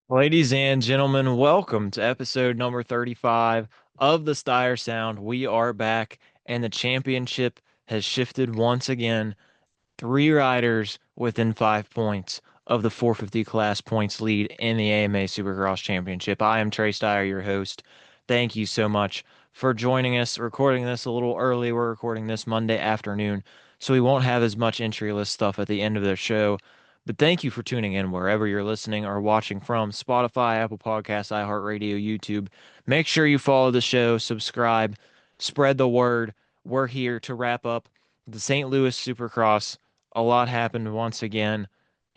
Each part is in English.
Ladies and gentlemen, welcome to episode number 35 of the Stire Sound. We are back, and the championship has shifted once again. Three riders within 5 points of the 450 class points lead in the AMA Supercross Championship. I am Trey Stire, your host. Thank you so much for joining us. Recording this a little early. We're recording this Monday afternoon, so we won't have as much entry list stuff at the end of the show. But thank you for tuning in wherever you're listening or watching from Spotify, Apple Podcasts, iHeartRadio, YouTube. Make sure you follow the show, subscribe, spread the word. We're here to wrap up the St. Louis Supercross. A lot happened once again.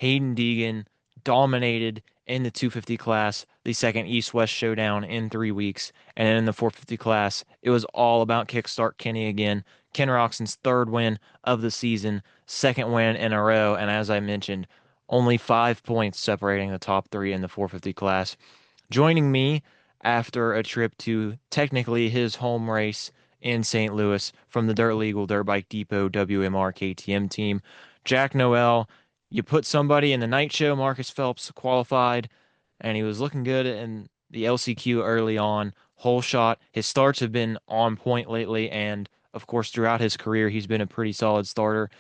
Haiden Deegan dominated in the 250 class, the second East-West showdown in 3 weeks. And then in the 450 class, it was all about Kickstart Kenny again. Ken Roczen's third win of the season, second win in a row. And as I mentioned, only 5 points separating the top three in the 450 class. Joining me after a trip to technically his home race in St. Louis from the Dirt Legal Dirt Bike Depot WMR KTM team, Jack Noel. You put somebody in the night show. Marcus Phelps qualified, and he was looking good in the LCQ early on. Whole shot. His starts have been on point lately, and of course, throughout his career, he's been a pretty solid starter.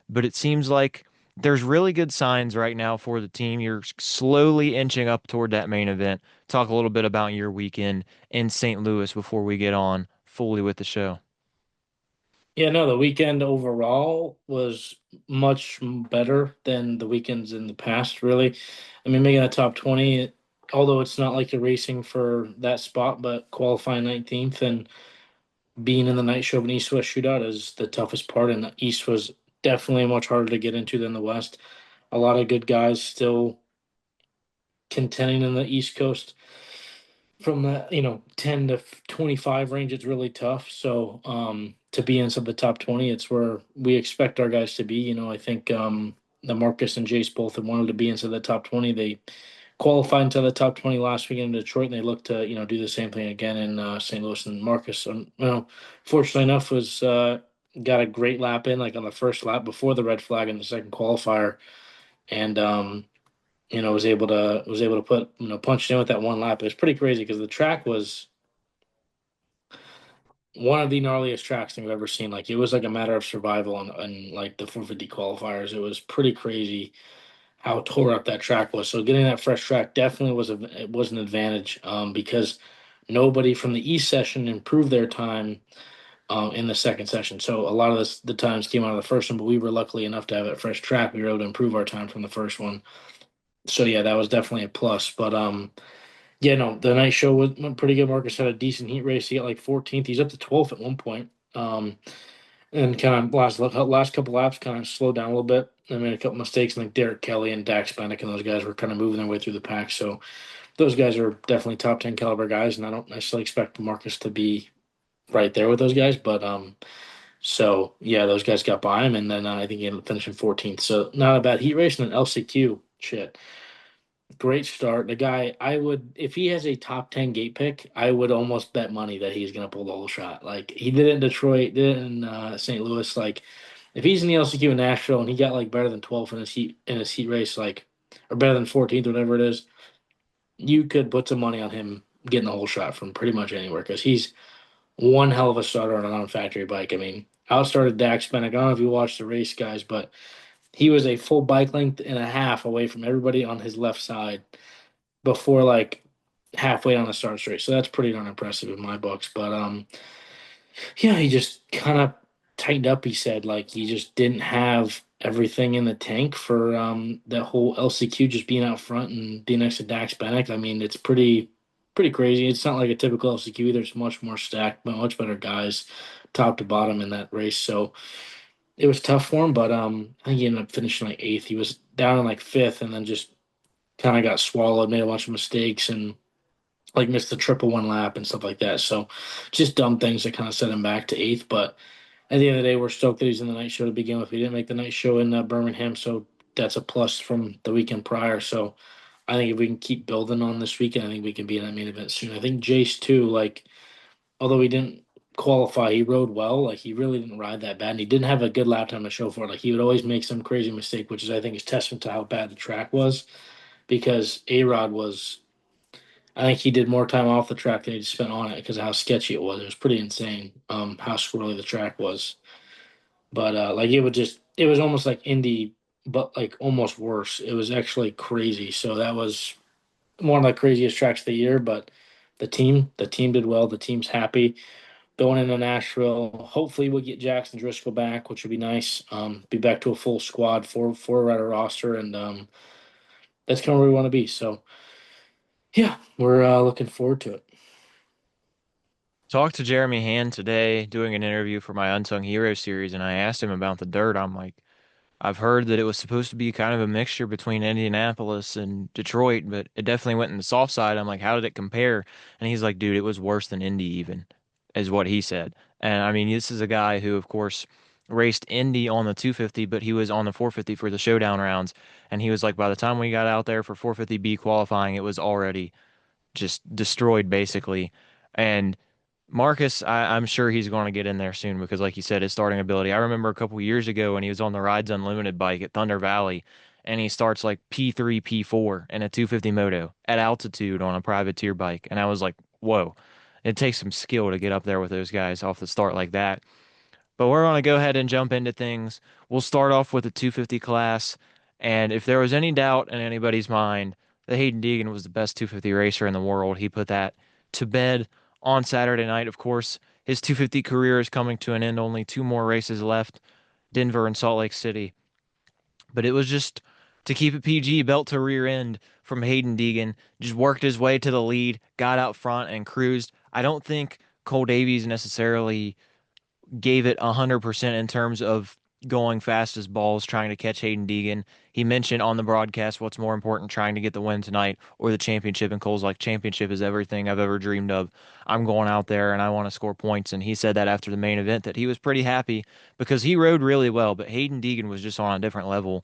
But it seems like there's really good signs right now for the team. You're slowly inching up toward that main event. Talk a little bit about your weekend in St. Louis before we get on fully with the show. Yeah, no, the weekend overall was much better than the weekends in the past, really. I mean, making a top 20, although it's not like you're racing for that spot, but qualifying 19th and being in the night show of an East West shootout is the toughest part. And the East was definitely much harder to get into than the West. A lot of good guys still contending in the East Coast from the 10 to 25 range. It's really tough, so to be inside the top 20, it's where we expect our guys to be. I think the Marcus and Jace both have wanted to be inside the top 20. They qualified into the top 20 last weekend in Detroit, and they look to do the same thing again in St. Louis. And Marcus, fortunately enough, was got a great lap in, like on the first lap before the red flag in the second qualifier, and was able to put punched in with that one lap. It was pretty crazy because the track was one of the gnarliest tracks I've ever seen. Like, it was like a matter of survival on like the 450 qualifiers. It was pretty crazy how tore up that track was. So getting that fresh track definitely was an advantage, because nobody from the East session improved their time in the second session. So a lot of the times came out of the first one, but we were lucky enough to have that fresh track. We were able to improve our time from the first one. So yeah, that was definitely a plus. But yeah, no, the night show went pretty good. Marcus had a decent heat race. He got like 14th. He's up to 12th at one point. And kind of last couple laps kind of slowed down a little bit. I made a couple mistakes. And like Derek Kelly and Dax Bennick and those guys were kind of moving their way through the pack. So those guys are definitely top 10 caliber guys, and I don't necessarily expect Marcus to be right there with those guys. But so yeah, those guys got by him, and then I think he ended up finishing 14th. So not a bad heat race. And then LCQ, shit. Great start. The guy, I would, if he has a top 10 gate pick, I would almost bet money that he's going to pull the whole shot. Like, he did it in Detroit, did it in St. Louis. Like, if he's in the LCQ in Nashville and he got like better than 12th in his heat race, like, or better than 14th, whatever it is, you could put some money on him getting the whole shot from pretty much anywhere because he's one hell of a starter on a non-factory bike. I mean, outstarted Dax Bennick. I don't know if you watched the race, guys, but he was a full bike length and a half away from everybody on his left side before like halfway on the start straight. So that's pretty darn impressive in my books. But yeah, he just kind of tightened up. He said like he just didn't have everything in the tank for that whole LCQ just being out front and being next to Dax Bennick. I mean, it's pretty crazy. It's not like a typical LCQ either. It's much more stacked, but much better guys, top to bottom in that race. So it was tough for him, but I think he ended up finishing like eighth. He was down in like fifth, and then just kind of got swallowed, made a bunch of mistakes, and like missed the triple one lap and stuff like that. So just dumb things that kind of set him back to eighth. But at the end of the day, we're stoked that he's in the night show to begin with. We didn't make the night show in Birmingham, so that's a plus from the weekend prior. So I think if we can keep building on this weekend, I think we can be in that main event soon. I think Jace too, like, although he didn't qualify, he rode well. Like, he really didn't ride that bad, and he didn't have a good lap time to show for it. Like, he would always make some crazy mistake, which is I think is testament to how bad the track was, because A Rod was I think he did more time off the track than he spent on it because of how sketchy it was. It was pretty insane, how squirrely the track was. But like it was almost like Indy, but like almost worse. It was actually crazy. So that was one of the craziest tracks of the year. But the team did well. The team's happy going into Nashville. Hopefully, we'll get Jackson Driscoll back, which would be nice. Be back to a full squad, four rider roster, and that's kind of where we want to be. So yeah, we're looking forward to it. Talked to Jeremy Hand today doing an interview for my Unsung Hero series, and I asked him about the dirt. I'm like, I've heard that it was supposed to be kind of a mixture between Indianapolis and Detroit, but it definitely went in the soft side. I'm like, how did it compare? And he's like, dude, it was worse than Indy even, is what he said. And I mean, this is a guy who, of course, raced Indy on the 250, but he was on the 450 for the showdown rounds. And he was like, by the time we got out there for 450B qualifying, it was already just destroyed basically. And Marcus, I'm sure he's going to get in there soon because, like you said, his starting ability. I remember a couple years ago when he was on the Rides Unlimited bike at Thunder Valley, and he starts like P3, P4 in a 250 moto at altitude on a privateer bike, and I was like, whoa, it takes some skill to get up there with those guys off the start like that. But we're going to go ahead and jump into things. We'll start off with the 250 class. And if there was any doubt in anybody's mind that Haiden Deegan was the best 250 racer in the world, he put that to bed on Saturday night. Of course, his 250 career is coming to an end. Only two more races left, Denver and Salt Lake City. But it was just to keep it PG, belt to rear end from Haiden Deegan. Just worked his way to the lead, got out front and cruised. I don't think Cole Davies necessarily gave it 100% in terms of going fast as balls, trying to catch Haiden Deegan. He mentioned on the broadcast what's more important, trying to get the win tonight or the championship. And Cole's like, championship is everything I've ever dreamed of. I'm going out there and I want to score points. And he said that after the main event that he was pretty happy because he rode really well, but Haiden Deegan was just on a different level.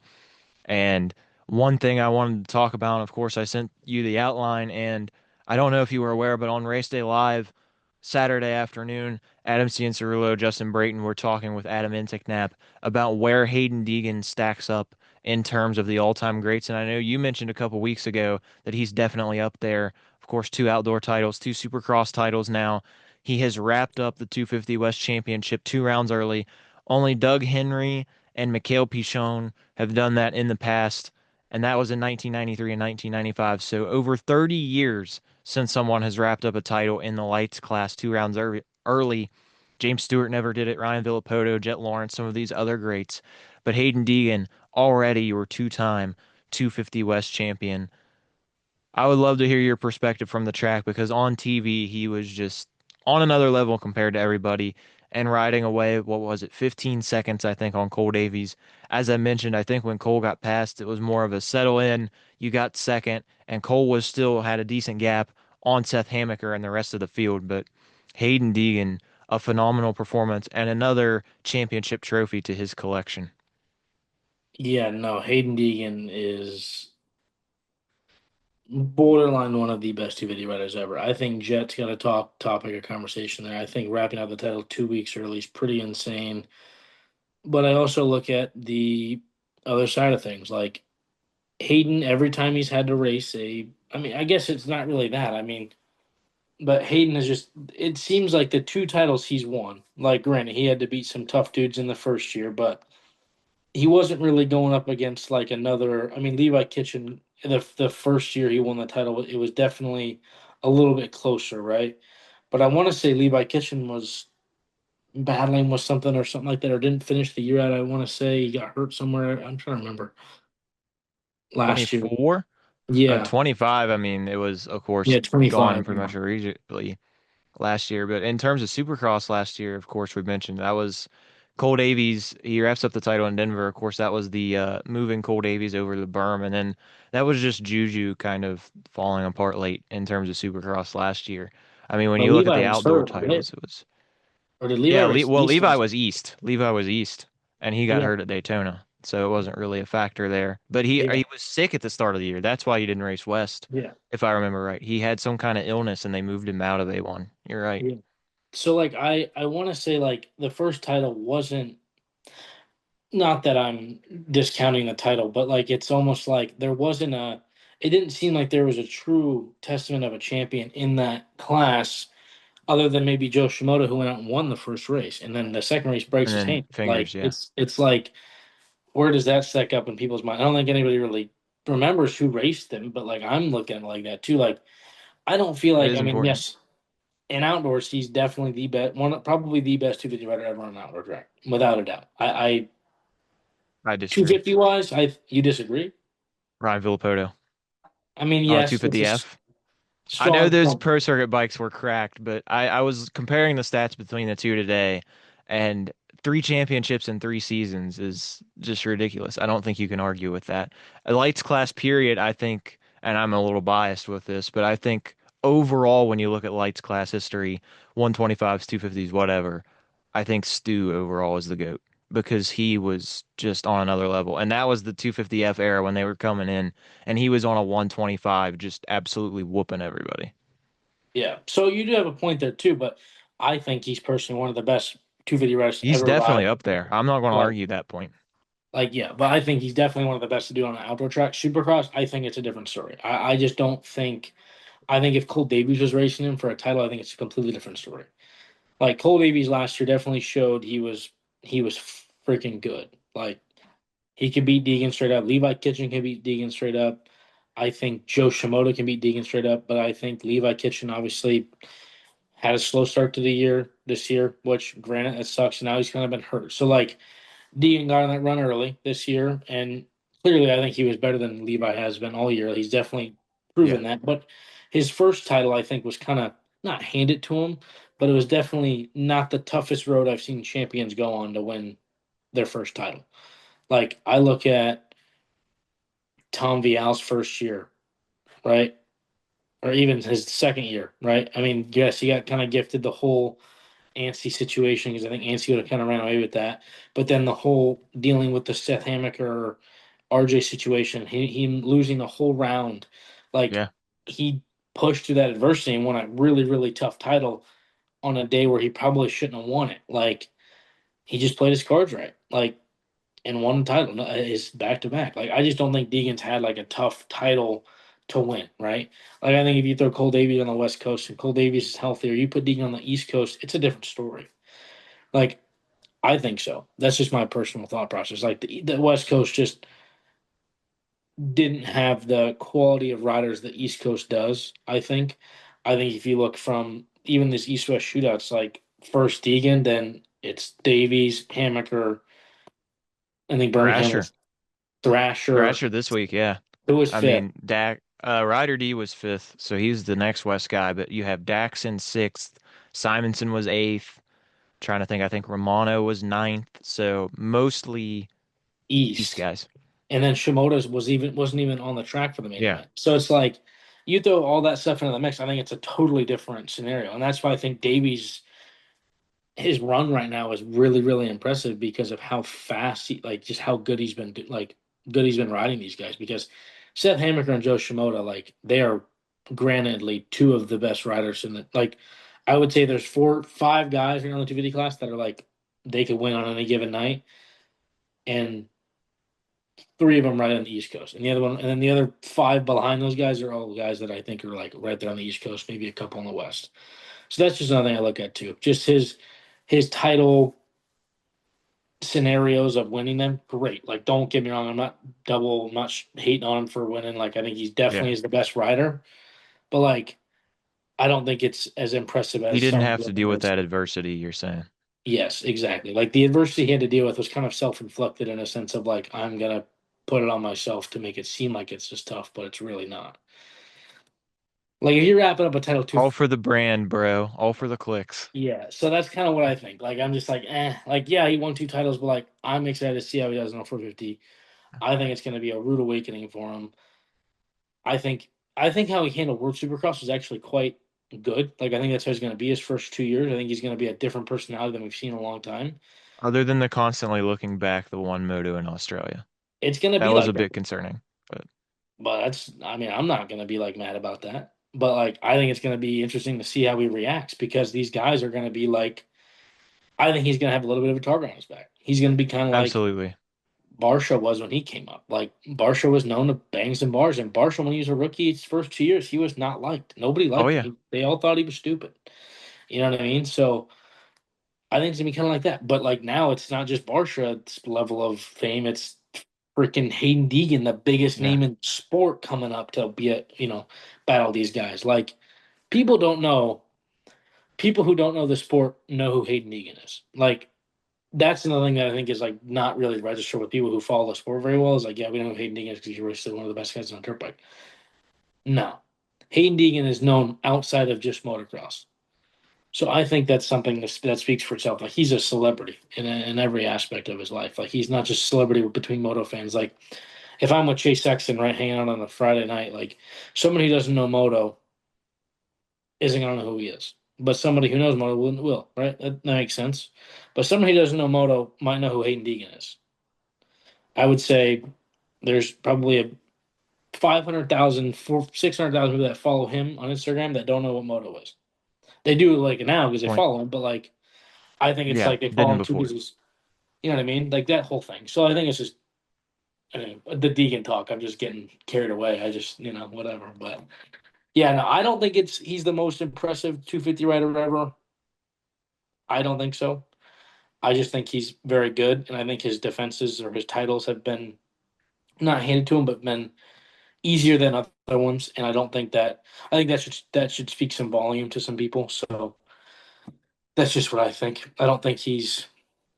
And one thing I wanted to talk about, of course, I sent you the outline, and I don't know if you were aware, but on Race Day Live Saturday afternoon, Adam Cianciarulo, Justin Brayton were talking with Adam Inticknap about where Haiden Deegan stacks up in terms of the all-time greats. And I know you mentioned a couple weeks ago that he's definitely up there. Of course, two outdoor titles, two Supercross titles now. He has wrapped up the 250 West Championship 2 rounds early. Only Doug Henry and Mikhail Pichon have done that in the past, and that was in 1993 and 1995. So over 30 years since someone has wrapped up a title in the lights class 2 rounds early. James Stewart never did it. Ryan Villapoto, Jet Lawrence, some of these other greats. But Haiden Deegan, already your two-time 250 West champion. I would love to hear your perspective from the track because on TV he was just on another level compared to everybody and riding away, what was it, 15 seconds, I think, on Cole Davies. As I mentioned, I think when Cole got past, it was more of a settle in. You got second, and Cole was still had a decent gap on Seth Hamaker and the rest of the field. But Haiden Deegan, a phenomenal performance and another championship trophy to his collection. Yeah, no, Hayden Deegan is borderline one of the best two video writers ever. I think Jet's got a topic of conversation there. I think wrapping up the title 2 weeks early is pretty insane. But I also look at the other side of things. Like Hayden, every time he's had to race I mean, I guess it's not really that. I mean, but Hayden is just, it seems like the two titles he's won. Like, granted, he had to beat some tough dudes in the first year, but he wasn't really going up against like another. I mean, Levi Kitchen, the first year he won the title, it was definitely a little bit closer, right? But I want to say Levi Kitchen was battling with something or something like that, or didn't finish the year out. I want to say he got hurt somewhere. I'm trying to remember last year. 24? Yeah, 25, I mean, it was, of course, yeah, gone 25. pretty much immediately last year. But in terms of Supercross last year, of course, we mentioned that was Cole Davies. He wraps up the title in Denver. Of course, that was the moving Cole Davies over the berm. And then that was just Juju kind of falling apart late in terms of Supercross last year. I mean, when But you look at Levi the was outdoor hurt, right? titles, it was, Or did Levi yeah, race well, East Levi last was East. Levi was East, and he got year? hurt at Daytona. So it wasn't really a factor there. But Yeah, he yeah, was sick at the start of the year. That's why he didn't race West, yeah, if I remember right. He had some kind of illness and they moved him out of A1. You're right. yeah. So like I want to say like the first title wasn't, not that I'm discounting the title, but like it's almost like there wasn't a it didn't seem like there was a true testament of a champion in that class, other than maybe Joe Shimoda, who went out and won the first race, and then the second race breaks And his then hand. Like fingers, yeah. it's like, where does that stack up in people's mind? I don't think anybody really remembers who raced him, but like I'm looking at it like that too. Like I don't feel It like, is I mean, important. yes, in outdoors he's definitely the best one, probably the best 250 rider ever on an outdoor track, without a doubt. I I two disagree. fifty wise, I you disagree? Ryan Villapoto I mean, on a yes, it's a 250F. I know strong those point. pro circuit bikes were cracked, but I was comparing the stats between the two today, and three championships in 3 seasons is just ridiculous. I don't think you can argue with that. A lights class period, I think, and I'm a little biased with this, but I think overall, when you look at lights class history, 125s, 250s, whatever, I think Stu overall is the GOAT because he was just on another level. And that was the 250F era when they were coming in, and he was on a 125, just absolutely whooping everybody. Yeah. So you do have a point there too, but I think he's personally one of the best 250 riders to He's ever definitely ride. up there. I'm not going to Like, argue that point. yeah, but I think he's definitely one of the best to do on an outdoor track. Supercross, I think it's a different story. I just don't think. I think if Cole Davies was racing him for a title, I think it's a completely different story. Like Cole Davies last year definitely showed he was freaking good. Like he can beat Deegan straight up. Levi Kitchen can beat Deegan straight up. I think Joe Shimoda can beat Deegan straight up, but I think Levi Kitchen obviously had a slow start to the year this year, which granted it sucks. Now he's kind of been hurt. So like Deegan got on that run early this year, and clearly I think he was better than Levi has been all year. He's definitely Yeah. proven that. But his first title, I think, was kind of not handed to him, but it was definitely not the toughest road I've seen champions go on to win their first title. Like I look at Tom Vial's first year, right? Or even his second year, right? I mean, yes, he got kind of gifted the whole Anstey situation because I think Anstey would have kind of ran away with that. But then the whole dealing with the Seth Hamaker RJ situation, him losing the whole round, like Yeah. he pushed through that adversity and won a really, really tough title on a day where he probably shouldn't have won it. Like he just played his cards right. Like and won the title is back to back. Like I just don't think Deegan's had like a tough title to win, right? Like I think if you throw Cole Davies on the West Coast and Cole Davies is healthy, or you put Deegan on the East Coast, it's a different story. Like I think so. That's just my personal thought process. Like the West Coast just didn't have the quality of riders the East Coast does. I think if you look from even this East West shootouts, like first Deegan, then it's Davies, Hamaker, I think Birmingham Thrasher. was Thrasher. Thrasher this week, yeah. Who was I fifth? mean, Dak, Ryder D was fifth, so he's the next West guy, but you have Dax in sixth. Simonson was eighth. Trying to think, I think Romano was ninth. So mostly East East, guys. and then Shimoda's wasn't even on the track for the main Yeah. event. So it's like you throw all that stuff into the mix. I think it's a totally different scenario, and that's why I think Davies his run right now is really really impressive because of how fast he like just how good he's been like good he's been riding these guys because Seth Hamaker and Joe Shimoda like they are grantedly two of the best riders in the like I would say there's 4 5 guys in the 250 class that are like they could win on any given night and 3 of them right on the East Coast, and the other one, and then the other 5 behind those guys are all guys that I think are like right there on the East Coast, maybe a couple on the West. So that's just another thing I look at too. Just his title scenarios of winning them, great. Like, don't get me wrong, I'm not hating on him for winning. Like, I think he's Yeah. definitely is the best rider, but like, I don't think it's as impressive He as didn't some of have the to other deal with guys. that adversity, you're saying. Yes, exactly. Like the adversity he had to deal with was kind of self-inflicted in a sense of like I'm gonna put it on myself to make it seem like it's just tough, but it's really not. Like if you're wrapping up a title two, All for the brand, bro. All for the clicks. yeah. So that's kind of what I think. Like I'm just like, like yeah, he won 2 titles, but like I'm excited to see how he does in a 450. I think it's gonna be a rude awakening for him. I think how he handled World Supercross was actually quite good. Like I think that's how he's gonna be his first 2 years. I think he's gonna be a different personality than we've seen in a long time. Other than the constantly looking back the one moto in Australia. It's gonna That be was like a that. bit concerning. But But that's, I mean, I'm not gonna be like mad about that. But like I think it's gonna be interesting to see how he reacts because these guys are gonna be like I think he's gonna have a little bit of a target on his back. He's gonna be kind of like absolutely. Barsha was when he came up. Like Barsha was known to bang some bars, and Barsha when he was a rookie, his first 2 years, he was not liked. Nobody Oh liked him. yeah. They all thought he was stupid. You know what I mean? So I think it's gonna be kind of like that. But like now, it's not just Barsha's level of fame. It's freaking Haiden Deegan, the biggest Yeah. name in sport, coming up to be a battle these guys. Like people don't know. People who don't know the sport know who Haiden Deegan is. Like that's another thing that I think is like not really registered with people who follow the sport very well. Is like, yeah, we know who Hayden Deegan is because you're still one of the best guys on a dirt bike. No, Hayden Deegan is known outside of just motocross. So I think that's something that speaks for itself. Like he's a celebrity in every aspect of his life. Like he's not just a celebrity between moto fans. Like if I'm with Chase Sexton, right, hanging out on a Friday night, like somebody who doesn't know moto isn't gonna know who he is. But somebody who knows moto will, right? That makes sense. But somebody who doesn't know moto might know who Hayden Deegan is. I would say there's probably a 500,000, 600,000 people that follow him on Instagram that don't know what moto is. They do like now because they Point. follow him, but like I think it's Yeah. like they follow Didn't him too before. because he's, you know what I mean, like that whole thing. So I think it's just the Deegan talk. I'm just getting carried away. I just whatever. But yeah, no, I don't think he's the most impressive 250 rider ever. I don't think so. I just think he's very good, and I think his defenses or his titles have been not handed to him, but been easier than other ones, and I don't think that. I think that should speak some volume to some people. So that's just what I think. I don't think he's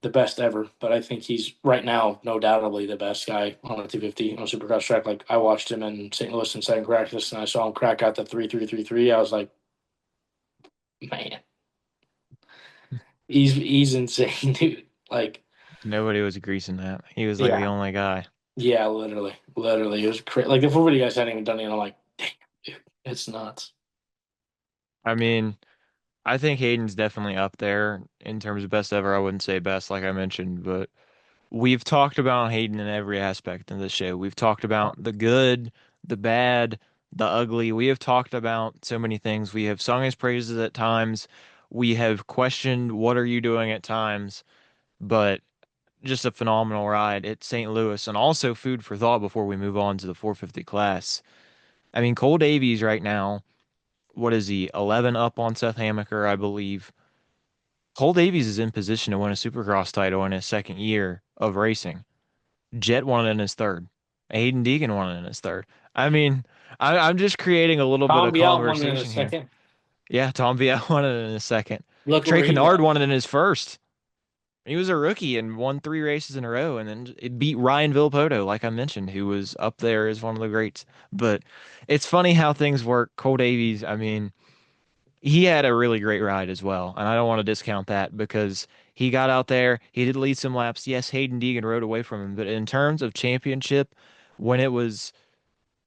the best ever, but I think he's right now, no doubtably, the best guy on a 250 on a Supercross track. Like I watched him in St. Louis in second practice, and I saw him crack out the 3.333. I was like, man, he's insane, dude. Like, Nobody was greasing that. He was like the yeah, only guy. yeah, literally, it was crazy. Like the 450 guys hadn't even done it. And I'm like, damn, dude, it's nuts. I mean, I think Hayden's definitely up there in terms of best ever. I wouldn't say best, like I mentioned, but we've talked about Hayden in every aspect of the show. We've talked about the good, the bad, the ugly. We have talked about so many things. We have sung his praises at times. We have questioned what are you doing at times, but just a phenomenal ride at St. Louis and also food for thought before we move on to the 450 class. I mean, Cole Davies right now, what is he? 11 up on Seth Hamaker, I believe. Cole Davies is in position to win a Supercross title in his second year of racing. Jet won it in his third. Haiden Deegan won it in his third. I mean, I'm just creating a little bit Tom of Bial won in a conversation here. second. Yeah, Tom Viet won it in his second. Look Trey where he's Kennard at. won it in his first. He was a rookie and won three races in a row, and then it beat Ryan Villopoto, like I mentioned, who was up there as one of the greats. But it's funny how things work. Cole Davies, I mean, he had a really great ride as well, and I don't want to discount that because he got out there, he did lead some laps. Yes, Haiden Deegan rode away from him, but in terms of championship, when it was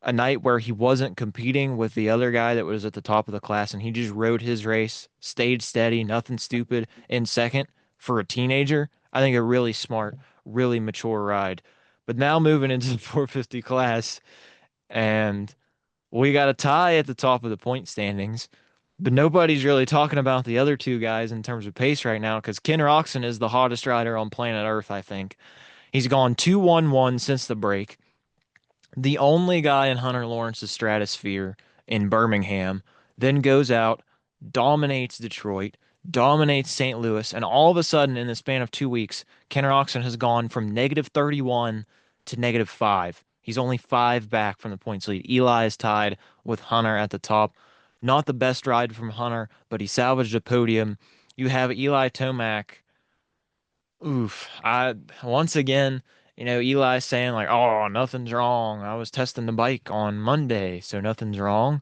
a night where he wasn't competing with the other guy that was at the top of the class and he just rode his race, stayed steady, nothing stupid in second for a teenager. I think a really smart, really mature ride. But now moving into the 450 class, and we got a tie at the top of the point standings. But nobody's really talking about the other two guys in terms of pace right now because Ken Roczen is the hottest rider on planet Earth, I think. He's gone 2-1-1 since the break, the only guy in Hunter Lawrence's stratosphere in Birmingham, then goes out, dominates Detroit, dominates St. Louis, and all of a sudden, in the span of 2 weeks, Ken Roczen has gone from -31 to -5. He's only five back from the points lead. Eli is tied with Hunter at the top. Not the best ride from Hunter, but he salvaged a podium. You have Eli Tomac. Oof. I once again, Eli saying like, "Oh, nothing's wrong. I was testing the bike on Monday, so nothing's wrong."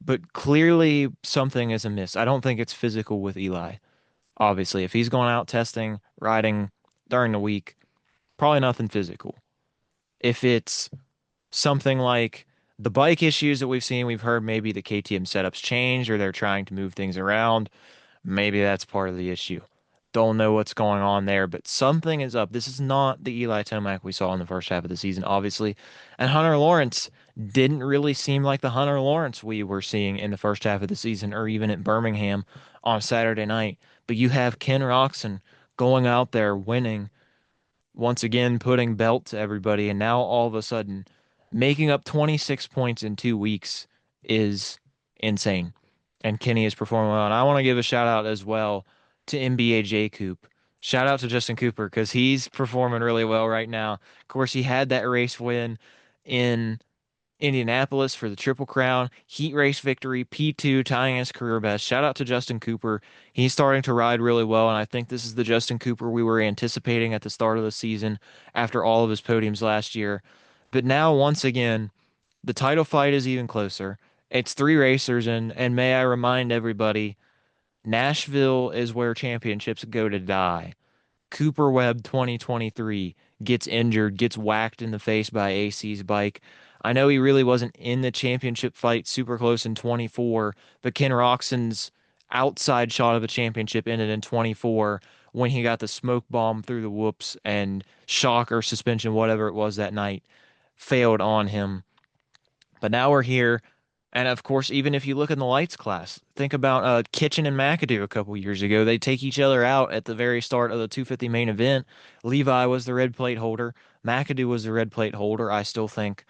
But clearly something is amiss. I don't think it's physical with Eli. Obviously, if he's going out testing, riding during the week, probably nothing physical. If it's something like the bike issues that we've heard maybe the KTM setups changed or they're trying to move things around. Maybe that's part of the issue. Don't know what's going on there, but something is up. This is not the Eli Tomac we saw in the first half of the season, obviously. And Hunter Lawrence didn't really seem like the Hunter Lawrence we were seeing in the first half of the season or even at Birmingham on Saturday night. But you have Ken Roczen going out there winning once again putting belt to everybody, and now all of a sudden making up 26 points in 2 weeks is insane. And Kenny is performing well. And I want to give a shout out as well to NBA Coop. Shout out to Justin Cooper because he's performing really well right now. Of course, he had that race win in Indianapolis for the Triple Crown, heat race victory, P2, tying his career best. Shout out to Justin Cooper. He's starting to ride really well, and I think this is the Justin Cooper we were anticipating at the start of the season after all of his podiums last year. But now, once again, the title fight is even closer. It's three racers, and may I remind everybody, Nashville is where championships go to die. Cooper Webb 2023 gets injured, gets whacked in the face by AC's bike. I know he really wasn't in the championship fight super close in 24, but Ken Roczen's outside shot of a championship ended in 24 when he got the smoke bomb through the whoops and shock or suspension, whatever it was that night, failed on him. But now we're here. And of course, even if you look in the lights class, think about Kitchen and McAdoo a couple years ago. They take each other out at the very start of the 250 main event. Levi was the red plate holder. McAdoo was the red plate holder. I still think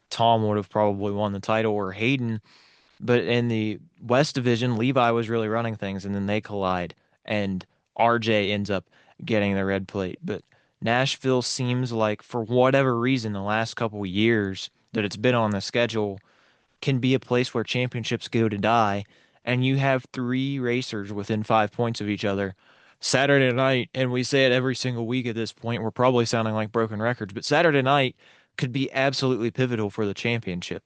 Tom would have probably won the title or Haiden. But in the West Division, Levi was really running things, and then they collide, and RJ ends up getting the red plate. But Nashville seems like, for whatever reason, the last couple of years that it's been on the schedule, can be a place where championships go to die, and you have three racers within 5 points of each other. Saturday night, and we say it every single week at this point, we're probably sounding like broken records, but Saturday night could be absolutely pivotal for the championship.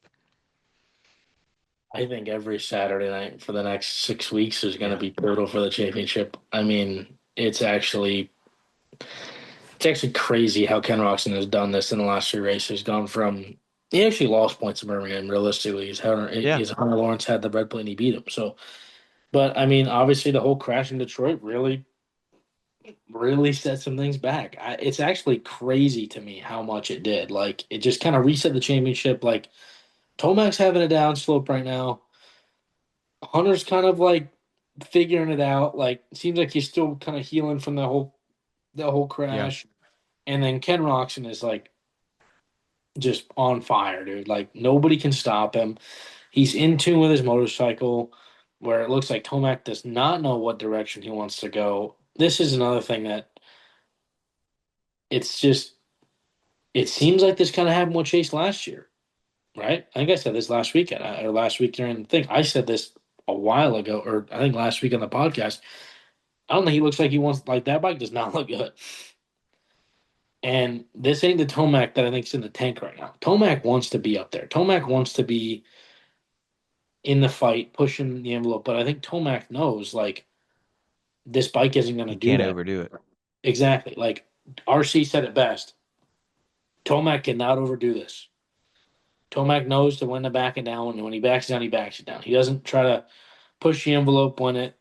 I think every Saturday night for the next 6 weeks is going to Yeah. be pivotal for the championship. I mean, it's actually crazy how Ken Roczen has done this in the last three races. Gone from he actually lost points to Birmingham. Realistically, Yeah. his Hunter Lawrence had the red plate and he beat him. So, but I mean, obviously the whole crash in Detroit really set some things back. It's actually crazy to me how much it did. Like it just kind of reset the championship. Like Tomac's having a down slope right now. Hunter's kind of like figuring it out. Like it seems like he's still kind of healing from the whole Yeah. crash. And then Ken Roczen is like just on fire, dude. Like nobody can stop him. He's in tune with his motorcycle, where it looks like Tomac does not know what direction he wants to go. This is another thing that it's just it seems like this kind of happened with Chase last year, right? I think I said this last weekend or last week during the thing. I said this a while ago, or I think last week on the podcast. I don't think he looks like he wants like that bike does not look good. And this ain't the Tomac that I think's in the tank right now. Tomac wants to be up there. Tomac wants to be in the fight, pushing the envelope. But I think Tomac knows like this bike isn't going to He do can't that. overdo it. Exactly. Like RC said it best. Tomac cannot overdo this. Tomac knows to when to back it down. And when he backs it down, he backs it down. He doesn't try to push the envelope when it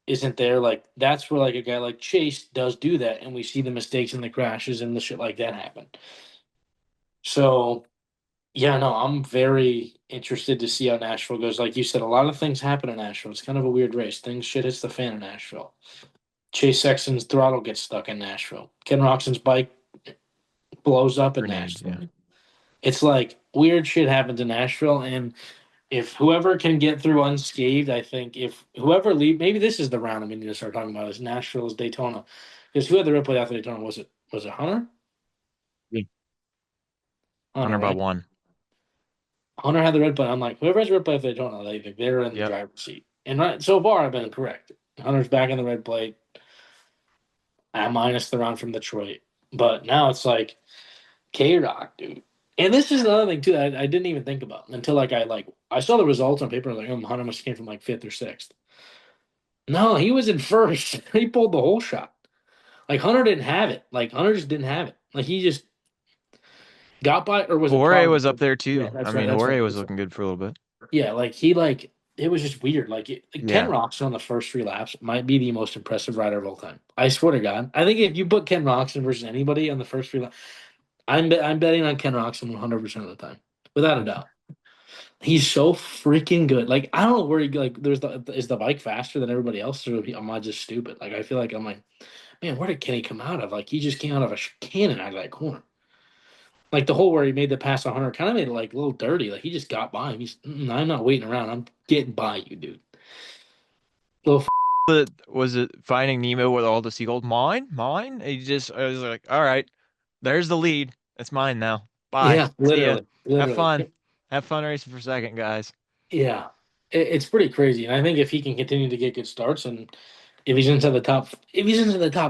isn't there. Like that's where like a guy like Chase does do that, and we see the mistakes and the crashes and the shit like that happen. So yeah, no, I'm very interested to see how Nashville goes. Like you said, a lot of things happen in Nashville. It's kind of a weird race. Things shit hits the fan in Nashville. Chase Sexton's throttle gets stuck in Nashville. Ken Roczen's bike blows up in Grenades. Yeah. Nashville. It's like weird shit happens in Nashville, and if whoever can get through unscathed, I think if whoever leave, maybe this is the round we need to start talking about is Nashville's Daytona, because who had the red plate after Daytona? Was it Hunter? Yeah. Hunter, Hunter by right? one. Hunter had the red plate. I'm like, whoever has the red plate after Daytona, they're in the Yep. driver's seat. And right so far, I've been correct. Hunter's back in the red plate, at minus the round from Detroit. But now it's like K Rock, dude. And this is another thing too that I didn't even think about until I saw the results on paper. I was like, Hunter must have came from like fifth or sixth. No, he was in first. He pulled the whole shot. Like Hunter didn't have it. Like Hunter just didn't have it. Like he just got by, or was it Jorge Prado? was up there Yeah, too. I that's right. mean, That's Jorge right. was looking good for a little bit. Yeah, like he like it was just weird. Like Ken Yeah. Roczen on the first three laps might be the most impressive rider of all time. I swear to God. I think if you put Ken Roczen versus anybody on the first three laps, I'm betting on Ken Roczen 100% of the time, without a doubt. He's so freaking good. Like I don't know where he like. Is the bike faster than everybody else, or am I just stupid? Like I feel like I'm like man, where did Kenny come out of? Like he just came out of a cannon out of that corner. Like the hole where he made the pass on Hunter kind of made it like a little dirty. Like he just got by him. I'm not waiting around. I'm getting by you, dude. Little Was it Finding Nemo with all the seagulls? Mine, mine. He just I was like, all right, there's the lead. It's mine now. Bye. yeah, See ya. literally, Have literally. fun. Have fun racing for second, guys. Yeah, it's pretty crazy. And I think if he can continue to get good starts, and if he's into the top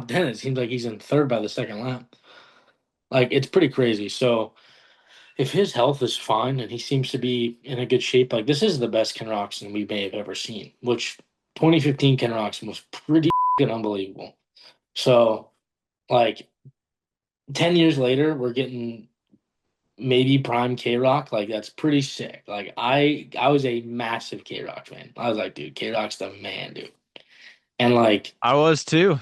10, it seems like he's in third by the second lap. Like it's pretty crazy. So if his health is fine and he seems to be in a good shape, like this is the best Ken Roczen we may have ever seen. Which 2015 Ken Roczen was pretty unbelievable. So like 10 years later, we're getting maybe prime K Rock. Like that's pretty sick. Like I was a massive K Rock fan. I was like, dude, K Rock's the man, dude. And I was too.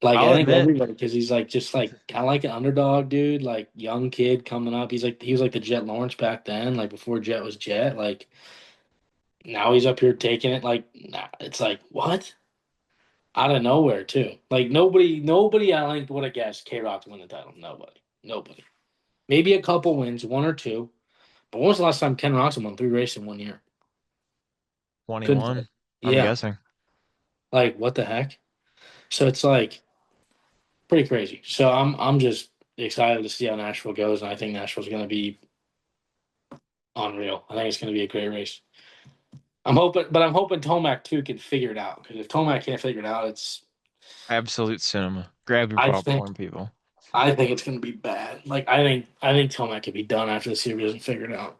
I I'll think admit. everybody because he's like just like kind of like an underdog, dude. Like young kid coming up. He was like the Jet Lawrence back then, like before Jet was Jet. Like now he's up here taking it. Like nah, it's like what out of nowhere too. Like nobody I think would have guessed K Rock to win the title. Nobody. Maybe a couple wins, one or two. But when was the last time Ken Roczen won 3 races in 1 year? Couldn't tell you. 21, I'm Yeah, guessing. like what the heck? So it's like pretty crazy. So I'm just excited to see how Nashville goes, and I think Nashville's going to be unreal. I think it's going to be a great race. I'm hoping Tomac too can figure it out because if Tomac can't figure it out, it's Absolute cinema. Grab your I think popcorn, people. I think it's going to be bad. Like I think Tomac could be done after the series doesn't figure it out.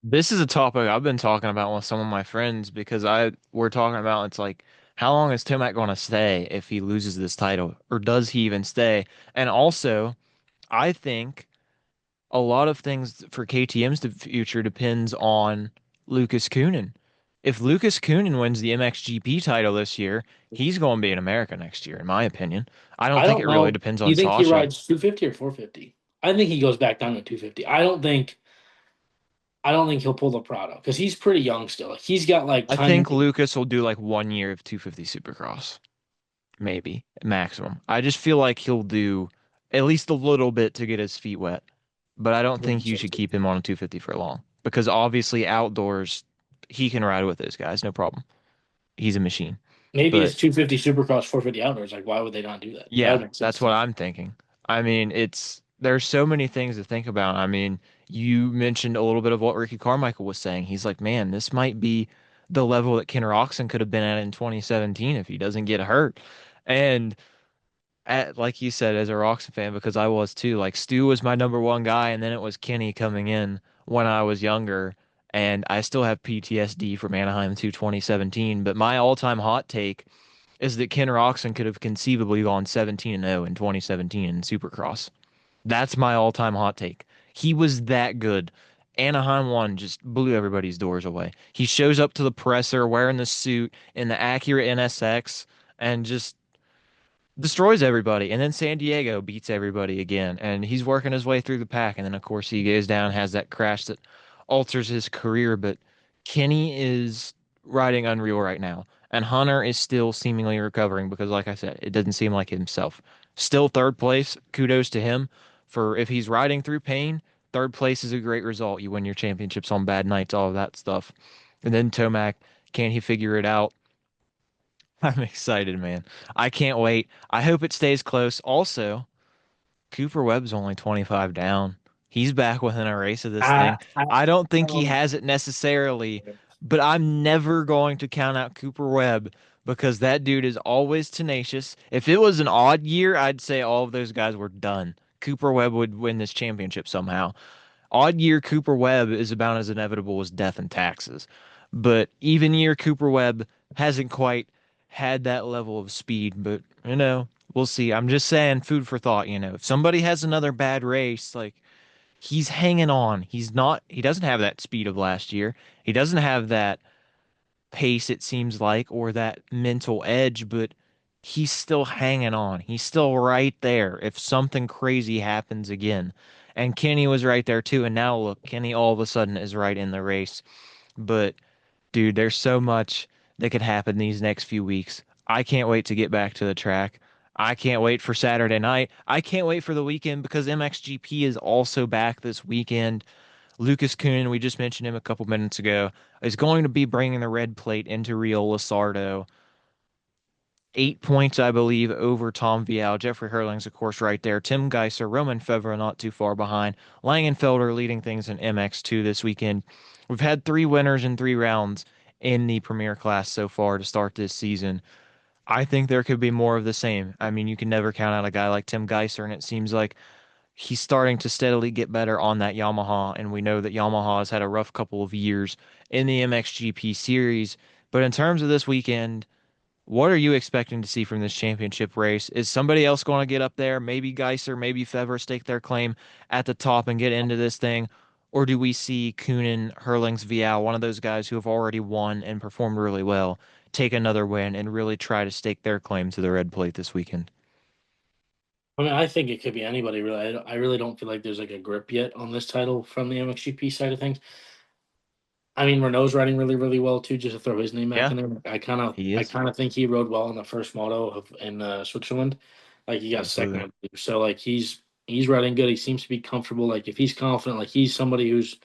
This is a topic I've been talking about with some of my friends because I we're talking about it's like how long is Tomac going to stay if he loses this title or does he even stay? And also, I think a lot of things for KTM's future depends on Lucas Coonan. If Lucas Coonan wins the MXGP title this year, he's going to be in America next year, in my opinion. I don't I think don't it really know. depends Do on you think he Sasha. rides 250 or 450? I think he goes back down to 250. I don't think he'll pull the Prado because he's pretty young still. Like, he's got like I time. think Lucas will do like 1 year of 250 Supercross, maybe maximum. I just feel like he'll do at least a little bit to get his feet wet, but I don't think you should keep him on a 250 for long because obviously outdoors he can ride with those guys, no problem. He's a machine. Maybe But it's 250 Supercross, 450 outdoors. Like, why would they not do that? That would yeah, make sense that's to what me. I'm thinking. I mean, there's so many things to think about. I mean, you mentioned a little bit of what Ricky Carmichael was saying. He's like, man, this might be the level that Ken Roczen could have been at in 2017 if he doesn't get hurt. And like you said, as a Roczen fan, because I was too, like Stu was my number one guy, and then it was Kenny coming in when I was younger. And I still have PTSD from Anaheim to 2017. But my all-time hot take is that Ken Roczen could have conceivably gone 17 and 0 in 2017 in Supercross. That's my all-time hot take. He was that good. Anaheim 1 just blew everybody's doors away. He shows up to the presser wearing the suit in the accurate NSX and just destroys everybody. And then San Diego beats everybody again. And he's working his way through the pack. And then, of course, he goes down, has that crash that alters his career. But Kenny is riding unreal right now. And Hunter is still seemingly recovering because, like I said, it doesn't seem like himself. Still third place. Kudos to him for if he's riding through pain. Third place is a great result. You win your championships on bad nights, all of that stuff. And then Tomac, can he figure it out? I'm excited, man. I can't wait. I hope it stays close. Also, Cooper Webb's only 25 down. He's back within a race of this I, thing. I I don't think he um, has it necessarily, but I'm never going to count out Cooper Webb because that dude is always tenacious. If it was an odd year, I'd say all of those guys were done. Cooper Webb would win this championship somehow. Odd year Cooper Webb is about as inevitable as death and taxes. But even year Cooper Webb hasn't quite had that level of speed. But, we'll see. I'm just saying, food for thought. If somebody has another bad race, like he's hanging on. He doesn't have that speed of last year. He doesn't have that pace, it seems like, or that mental edge, but he's still hanging on. He's still right there if something crazy happens again. And Kenny was right there too. And now look, Kenny all of a sudden is right in the race. But dude, there's so much that could happen these next few weeks. I can't wait to get back to the track. I can't wait for Saturday night. I can't wait for the weekend because MXGP is also back this weekend. Lucas Kuhn, we just mentioned him a couple minutes ago, is going to be bringing the red plate into Riola Sardo. 8 points, I believe, over Tom Vial. Jeffrey Hurling's, of course, right there. Tim Geiser, Roman Fevre not too far behind. Langenfelder leading things in MX2 this weekend. We've had three winners in 3 rounds in the Premier class so far to start this season. I think there could be more of the same. I mean, you can never count out a guy like Tim Geiser, and it seems like he's starting to steadily get better on that Yamaha, and we know that Yamaha has had a rough couple of years in the MXGP series. But in terms of this weekend, what are you expecting to see from this championship race? Is somebody else going to get up there? Maybe Geiser, maybe Fevre stake their claim at the top and get into this thing? Or do we see Kunin, Hurlings, Vial, one of those guys who have already won and performed really well, take another win and really try to stake their claim to the red plate this weekend? I mean, I think it could be anybody really. I really don't feel like there's like a grip yet on this title from the MXGP side of things. I mean, Renault's riding really, really well too. Just to throw his name back Yeah, in there, he I is. kind of think he rode well in the first moto of in Switzerland. Like he got second, I Absolutely. believe. So like he's riding good. He seems to be comfortable. Like if he's confident, like he's somebody who's.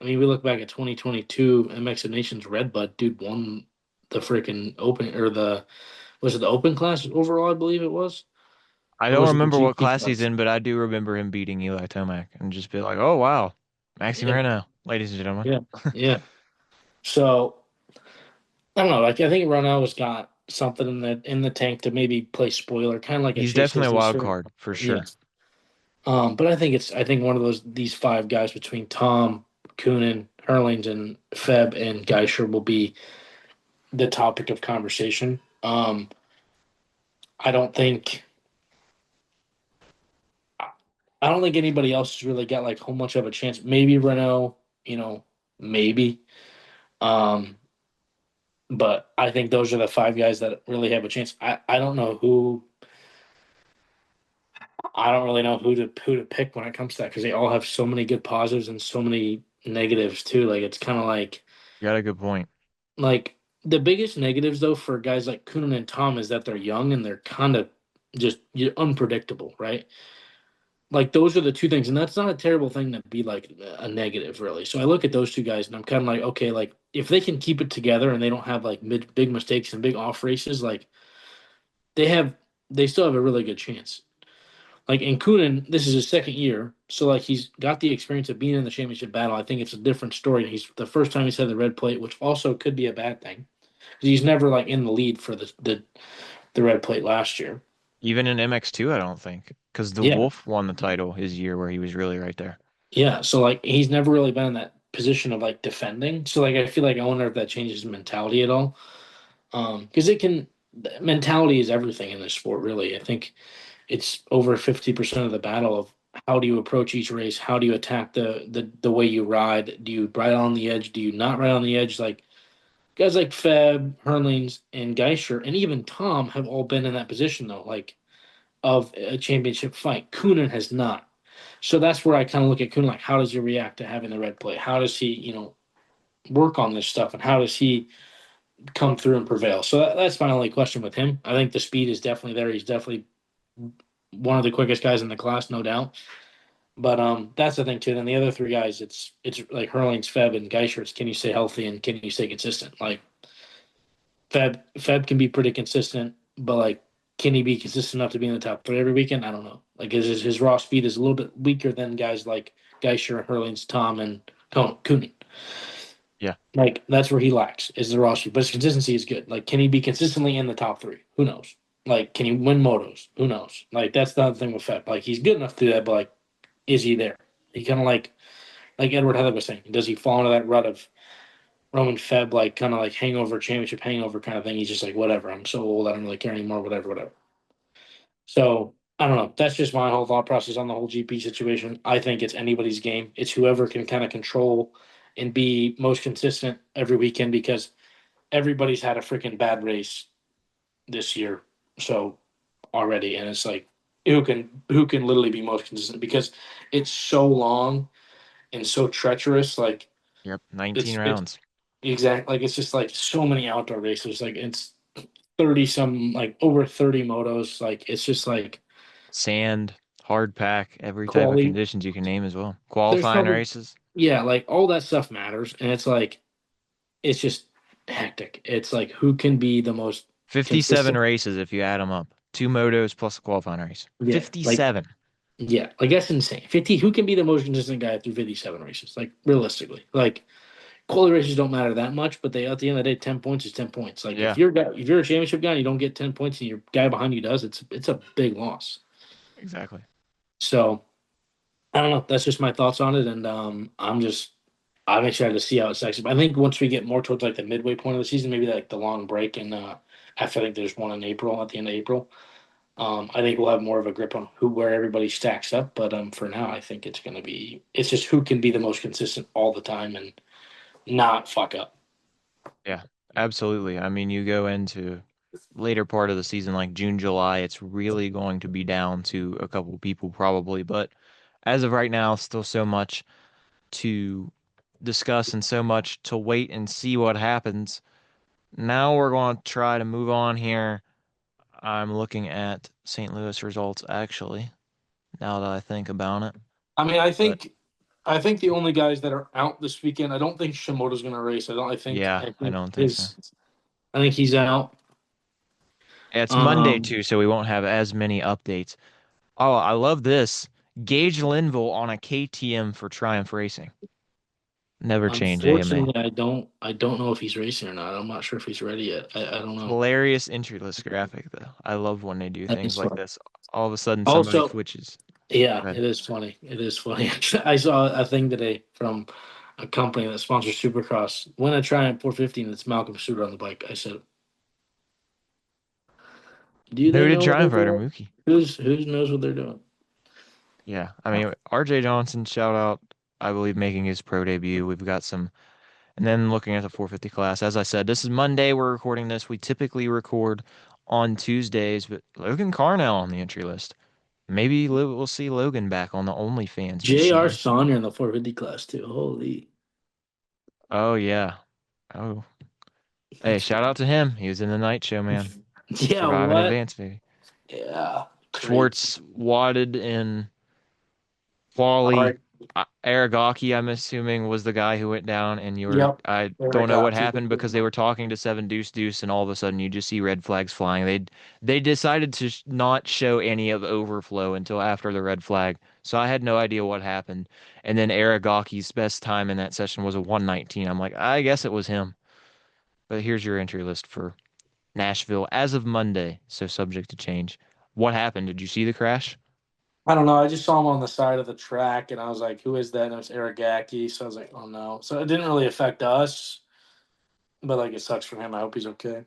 I mean, we look back at 2022 MX of Nations Redbud, dude won the freaking open or the was it the open class overall? I believe it was, I or don't was it the remember what GP class he's class? in, but I do remember him beating Eli Tomac and just be like, oh, wow, Maxime Yeah, Renault, ladies and gentlemen. yeah, yeah. So I don't know. Like I think Ronaldo's got something in the tank to maybe play spoiler, kind of like a He's Chase definitely a Hisley wild sort. card for Yeah. sure. But I think one of these five guys between Tom, Coonan, Hurlings, and Feb and Geisher will be the topic of conversation. I don't think I don't think anybody else has really got like how much of a chance. Maybe Renault, you know, maybe. Um, but I think those are the five guys that really have a chance. I don't know who I don't really know who to pick when it comes to that because they all have so many good positives and so many negatives too. Like it's kind of You got a good point. like the biggest negatives though for guys like Kunin and Tom is that they're young and they're kind of just unpredictable, right? Like those are the two things, and that's not a terrible thing to be like a negative, really. So I look at those two guys and I'm kind of like, okay, like if they can keep it together and they don't have like big mistakes and big off races, like they have, they still have a really good chance. Like in Kunin, this is his second year, so like he's got the experience of being in the championship battle. I think it's a different story. He's the first time he's had the red plate, which also could be a bad thing. He's never like in the lead for the red plate last year. Even in MX2, I don't think, because the Yeah, Wolf won the title his year where he was really right there. yeah. So like he's never really been in that position of like defending. So like I feel like I wonder if that changes his mentality at all. Because it can mentality is everything in this sport, really. I think it's over 50% of the battle of how do you approach each race? How do you attack the way you ride? Do you ride on the edge? Do you not ride on the edge? Like guys like Feb, Hurlings, and Geisher, and even Tom have all been in that position though, like of a championship fight. Coonan has not. So that's where I kind of look at Coonan like how does he react to having the red plate? How does he, work on this stuff and how does he come through and prevail? So that's my only question with him. I think the speed is definitely there. He's definitely one of the quickest guys in the class, no doubt. But that's the thing too. Then the other three guys, it's like Hurlings, Feb, and Geischer. It's can you stay healthy and can you stay consistent? Like Feb can be pretty consistent, but like can he be consistent enough to be in the top three every weekend? I don't know. Like his raw speed is a little bit weaker than guys like Geischer, Hurlings, Tom, and Cooney. Yeah. Like that's where he lacks is the raw speed, but his consistency is good. Like can he be consistently in the top three? Who knows? Like can he win motos? Who knows? Like that's the other thing with Feb. Like he's good enough to do that, but like is he there? He kind of like Edward Heather was saying, does he fall into that rut of Roman Feb, like kind of like hangover, championship hangover kind of thing? He's just like, whatever, I'm so old, I don't really care anymore, whatever, whatever. So I don't know. That's just my whole thought process on the whole GP situation. I think it's anybody's game. It's whoever can kind of control and be most consistent every weekend because everybody's had a freaking bad race this year. So already, and it's like who can literally be most consistent because it's so long and so treacherous. Like Yep. 19 it's rounds. exact like it's just like so many outdoor races. Like it's 30 some, like over 30 motos. Like it's just like Sand, hard pack, every type of quality. conditions you can name as well. There's Qualifying probably, races, yeah, like all that stuff matters. And it's like, it's just hectic. It's like who can be the most 57 consistent. races if you add them up. Two motos plus a qualifying race. Yeah. Like, 57. yeah, like that's insane. 50, who can be the most consistent guy through 57 races? Like realistically. Like quality races don't matter that much, but they at the end of the day, 10 points is 10 points. Like Yeah, if you're a championship guy and you don't get 10 points and your guy behind you does, it's a big loss. exactly. So I don't know. That's just my thoughts on it, and I'm excited to see how it's actually. I think once we get more towards like the midway point of the season, maybe like the long break, and after I think there's one in April at the end of April. I think we'll have more of a grip on who where everybody stacks up. But for now, I think it's just who can be the most consistent all the time and not fuck up. Yeah, absolutely. I mean, you go into later part of the season, like June, July, it's really going to be down to a couple people probably. But as of right now, still so much to discuss and so much to wait and see what happens. Now we're going to try to move on here. I'm looking at St. Louis results actually, now that I think about it. I mean, But I think the only guys that are out this weekend, I don't think Shimoda's going to race. yeah, I I think don't think so. I think he's out. It's Monday Um, too, so we won't have as many updates. Oh, I love this. Gage Linville on a KTM for Triumph Racing. Never change AMA. Unfortunately, I don't know if he's racing or not. I'm not sure if he's ready yet. I don't know. Hilarious entry list graphic though. I love when they do That things is like fun. this. All of a sudden somebody Also, switches. yeah, Good. it is funny. It is funny. I saw a thing today from a company that sponsors Supercross. When I try at 450 and it's Malcolm Suter on the bike, I said, "Do they Noted know what they're Triumph rider doing? Mookie. Who knows what they're doing?" Yeah, I mean RJ Johnson, shout out, I believe making his pro debut. We've got some, and then looking at the 450 class. As I said, this is Monday. We're recording this. We typically record on Tuesdays, but Logan Carnell on the entry list. Maybe we'll see Logan back on the OnlyFans J.R. machine. Sonner in the 450 class too. Holy, Oh yeah. Oh, hey, that's shout good. out to him. He was in the night show, man. Yeah, Surviving what? advance, baby. Yeah, crazy. Schwartz wadded in All quali. right. Aragaki, I'm assuming, was the guy who went down, and Yep. I There we don't know go. what happened because they were talking to Seven Deuce Deuce, and all of a sudden you just see red flags flying. They decided to not show any of overflow until after the red flag, so I had no idea what happened. And then Aragaki's best time in that session was a 119. I'm like, I guess it was him. But here's your entry list for Nashville as of Monday, so subject to change. What happened? Did you see the crash? I don't know. I just saw him on the side of the track, and I was like, "Who is that?" And it was Aragaki. So I was like, "Oh no!" So it didn't really affect us, but like it sucks for him. I hope he's okay.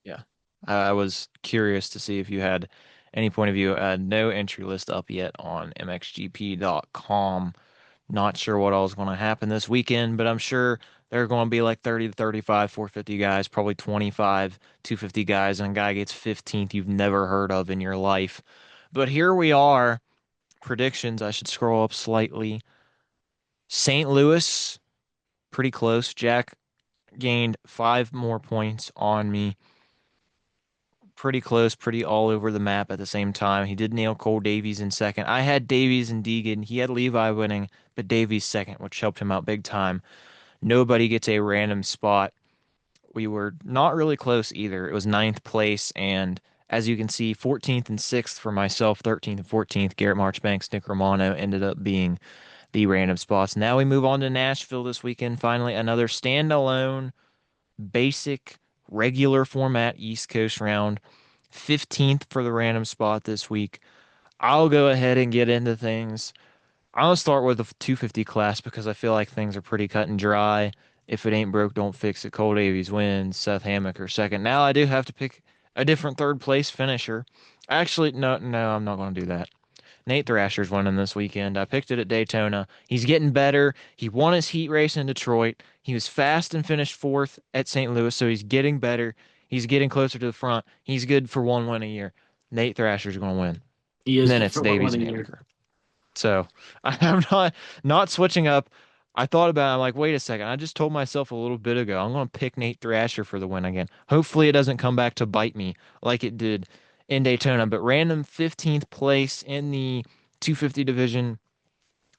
Yeah. I was curious to see if you had any point of view. No entry list up yet on MXGP.com. Not sure what all is going to happen this weekend, but I'm sure there are going to be like 30 to 35 450 guys, probably 25 250 guys, and a guy gets 15th you've never heard of in your life. But here we are. Predictions. I should scroll up slightly. St. Louis, pretty close. Jack gained 5 more points on me. Pretty close, pretty all over the map at the same time. He did nail Cole Davies in second. I had Davies and Deegan. He had Levi winning, but Davies second, which helped him out big time. Nobody gets a random spot. We were not really close either. It was ninth place, and as you can see, 14th and 6th for myself, 13th and 14th. Garrett Marchbanks, Nick Romano ended up being the random spots. Now we move on to Nashville this weekend. Finally, another standalone, basic, regular format East Coast round. 15th for the random spot this week. I'll go ahead and get into things. I'll start with the 250 class because I feel like things are pretty cut and dry. If it ain't broke, don't fix it. Cole Davies wins. Seth Hammaker second. Now I do have to pick a different third place finisher. Actually, no, I'm not going to do that. Nate Thrasher's winning this weekend. I picked it at Daytona. He's getting better. He won his heat race in Detroit. He was fast and finished fourth at St. Louis, so he's getting better. He's getting closer to the front. He's good for one win a year. Nate Thrasher's going to win. He And is then good it's for one Davies win a and year. Hammaker. So I'm not switching up. I thought about it. I'm like, wait a second. I just told myself a little bit ago, I'm going to pick Nate Thrasher for the win again. Hopefully, it doesn't come back to bite me like it did in Daytona. But random 15th place in the 250 division,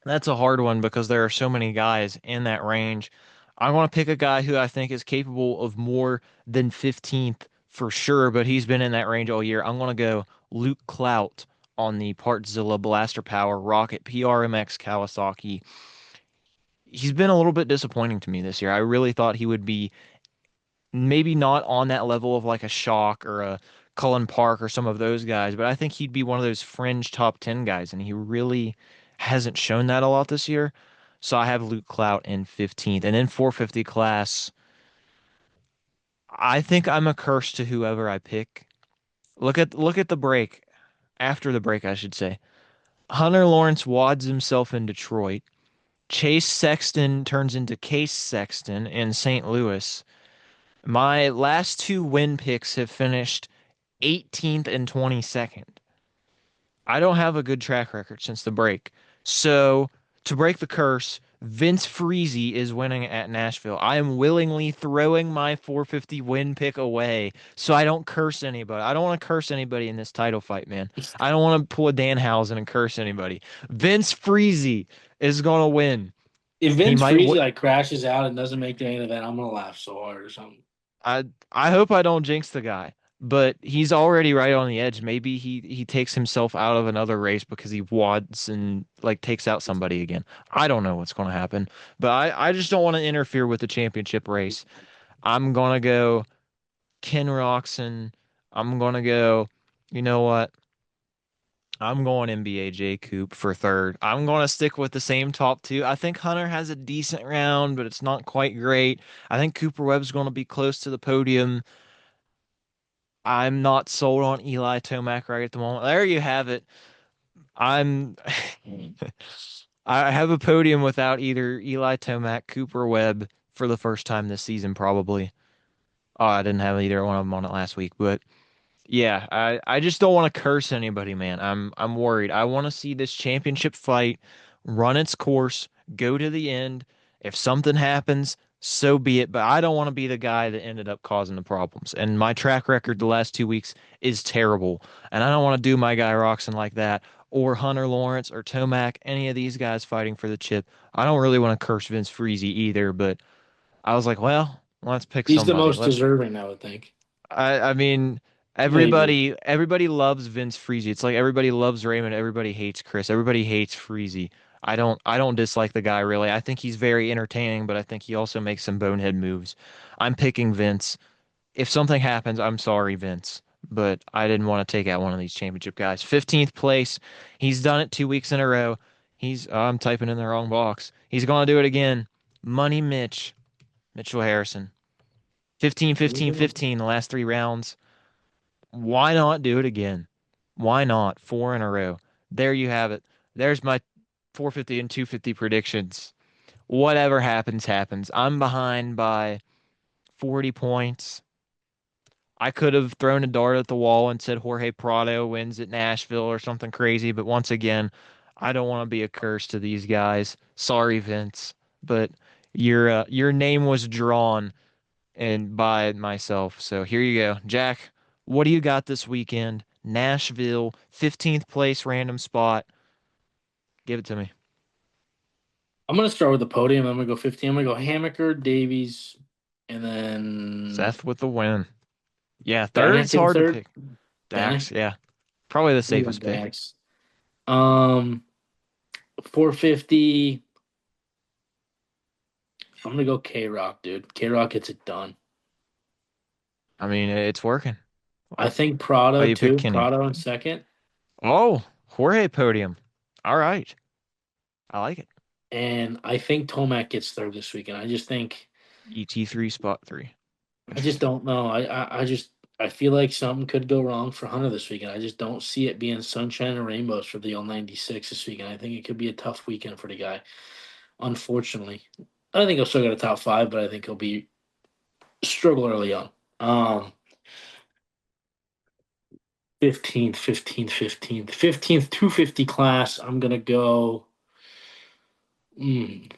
that's a hard one because there are so many guys in that range. I want to pick a guy who I think is capable of more than 15th for sure, but he's been in that range all year. I'm going to go Luke Clout on the Partzilla Blaster Power Rocket PRMX Kawasaki. He's been a little bit disappointing to me this year. I really thought he would be maybe not on that level of like a Shock or a Cullen Park or some of those guys, but I think he'd be one of those fringe top 10 guys, and he really hasn't shown that a lot this year. So I have Luke Clout in 15th. And in 450 class, I think I'm a curse to whoever I pick. Look at the break. After the break, I should say. Hunter Lawrence wads himself in Detroit. Chase Sexton turns into Case Sexton in St. Louis. My last two win picks have finished 18th and 22nd. I don't have a good track record since the break. So, to break the curse, Vince Freezy is winning at Nashville. I am willingly throwing my 450 win pick away so I don't curse anybody. I don't want to curse anybody in this title fight, man. I don't want to pull a Danhausen and curse anybody. Vince Freezy is going to win. If He Vince might Freeze w like crashes out and doesn't make the main event, I'm gonna laugh so hard or something. I hope I don't jinx the guy, but he's already right on the edge. Maybe he takes himself out of another race because he wads and like takes out somebody again. I don't know what's going to happen, but I just don't want to interfere with the championship race. I'm gonna go Ken Roczen. I'm gonna go. You know what? I'm going NBA J Coop for third. I'm going to stick with the same top two. I think Hunter has a decent round, but it's not quite great. I think Cooper Webb's going to be close to the podium. I'm not sold on Eli Tomac right at the moment. There you have it. I'm I have a podium without either Eli Tomac, Cooper Webb for the first time this season, probably. Oh, I didn't have either one of them on it last week, but yeah, I just don't want to curse anybody, man. I'm worried. I want to see this championship fight run its course, go to the end. If something happens, so be it. But I don't want to be the guy that ended up causing the problems. And my track record the last 2 weeks is terrible. And I don't want to do my guy Roxon like that, or Hunter Lawrence or Tomac, any of these guys fighting for the chip. I don't really want to curse Vince Freezy either, but I was like, well, let's pick He's the somebody. most Let's deserving, I would think. I mean, Maybe. everybody loves Vince Freezy. It's like everybody loves Raymond, everybody hates Chris, everybody hates Freezy. I don't dislike the guy really. I think he's very entertaining, but I think he also makes some bonehead moves. I'm picking Vince. If something happens, I'm sorry, Vince, but I didn't want to take out one of these championship guys. 15th place. He's done it 2 weeks in a row. I'm typing in the wrong box. He's going to do it again. Money Mitch, Mitchell Harrison. 15, 15, 15 the last three rounds. Why not do it again? Why not? Four in a row. There you have it. There's my 450 and 250 predictions. Whatever happens, happens. I'm behind by 40 points. I could have thrown a dart at the wall and said Jorge Prado wins at Nashville or something crazy, but once again, I don't want to be a curse to these guys. Sorry, Vince, but your name was drawn and by myself. So here you go. Jack, what do you got this weekend? Nashville, 15th place random spot. Give it to me. I'm gonna start with the podium. I'm gonna go 15. I'm gonna go Hammaker, Davies, and then Seth with the win. Yeah, third's Danek in hard to third. pick. Danek. Dax, yeah. Probably the I'm gonna go safest pick. Dax. Um, 450. I'm gonna go K Rock, dude. K Rock gets it done. I mean, it's working. I Oh, think oh, Prado you picked too. Kenny. Prado in second, Oh, Jorge podium. All right. I like it. and I think Tomac gets third this weekend. I just think ET3 spot three. I just Interesting. don't know. I feel like something could go wrong for Hunter this weekend. I just don't see it being sunshine and rainbows for the L96 this weekend. I think it could be a tough weekend for the guy. Unfortunately, I think he'll still get a top five, but I think he'll be struggle early on. Um, 15th, 15th, 15th, 15th, 250 class. I'm gonna go. Mm,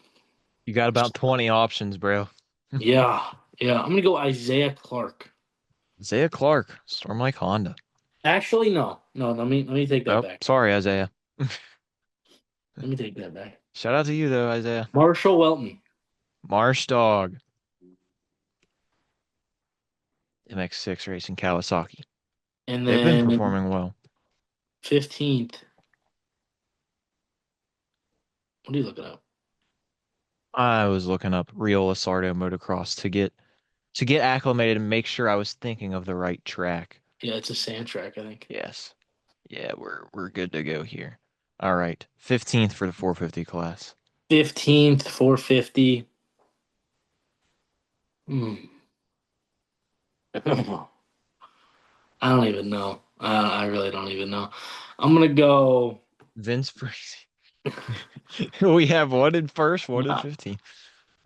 You got about 20 options, bro. Yeah, yeah. I'm gonna go Isaiah Clark. Isaiah Clark, Storm Lake Honda. Actually, no, no. Let me take that Oh, back. sorry, Isaiah. Let me take that back. Shout out to you though, Isaiah. Marshall Welton, Marsh Dog, MX6 Racing Kawasaki. and They've been then performing well. 15th. What are you looking up? I was looking up Riola Sardo motocross to get acclimated and make sure I was thinking of the right track. Yeah, it's a sand track, I think. Yes. Yeah, we're good to go here. All right. 15th for the 450 class. 15th, 450. Hmm. I don't even know. I really don't even know. I'm gonna go. Vince Friese. We have one in first, one in I'm 15.